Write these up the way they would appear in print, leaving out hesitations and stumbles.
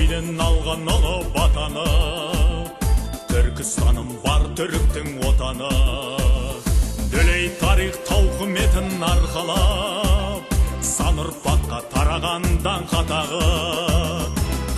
ресейден алған ұлы батаны, Түркістаным бар түріктің отаны. Дүлей тарих тауқыметін арқалап, сан ұрпаққа тарағандан қатағы.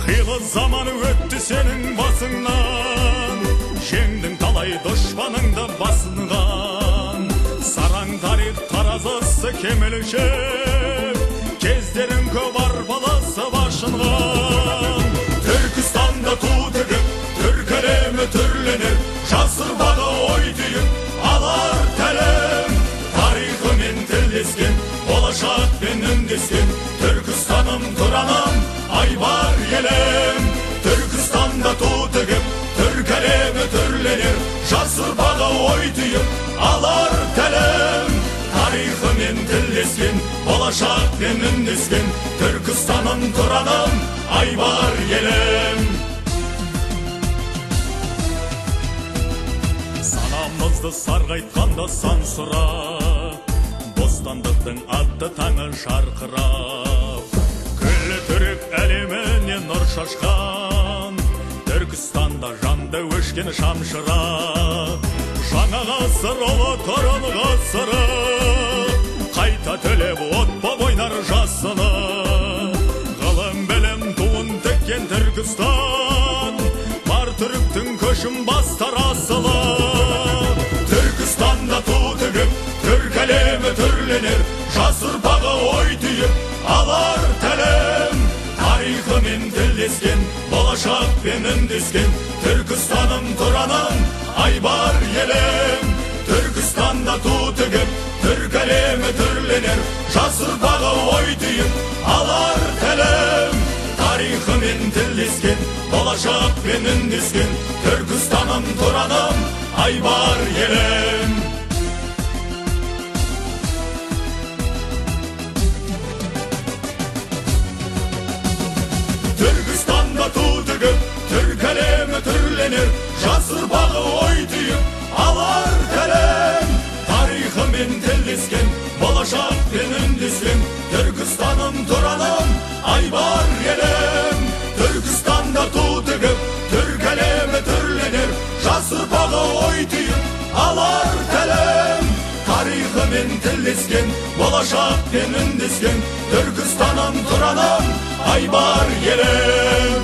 Қилы заман өтті сенің басыңнан, жеңдің талай дұшпаныңды басынған. Сараң тарих таразысы кемелшеп, кездерің көп арбаласы башынған. Түркістанда ту тігіп, түрк әлемі түрленер, жасырбағы ой түйіп, алар тәлім. Тарихымен тілдескен, болашақпен үндескен, Түркістаным тұраным, айбар елім. Түркістанда ту тігіп, түрк әлемі түрленер, жасырбағы ой түйіп, алар тәлім. Тарихымен тілдескен, болашақпен үндескен, Түркістаным тұраным, айбар елім. Санамызды сарғайтқанда сан сұра, бостандықтың атты таңы жарқырап. Күллі түрік әлеміне нұр шашқан, Түркістанда жанды өшкен шамшырақ. Жаңа ғасыр ұлы тұрын ғасыры, қайта төлеп отпа ойнар жасыны. Ғылым білім туын тіккен Түркістан, бар түріктің көшін бастар асылы. Түркістанда ту тігіп, түрк әлемі түрленер, жас ұрпағы ой түйіп, алар тәлім. Тарихымен тілдескен, болашақпен үндескен, Түркістаным тұраным, айбар елім. Түркістанда ту тігіп, түрк әлемі түрленер, жас ұрпағы ой түйіп, алар тәлім. Тарихымен тілдескен, болашақпен үндескен, Түркістаным тұраным, айбар елім. Түркістанда ту тігіп, түрк әлемі түрленер, жас ұрпағы ой түйіп, алар тәлім. Тарихымен тілдескен, болашақпен үндескен, Түркістаным тұраным, айбар елім. Түркістанда ту тігіп, түрк әлемі түрленер, жас ұрпағы ой түйіп, алар тәлім. Тарихымен тілдескен, болашақпен үндескен, Түркістаным тұраным, айбар елім.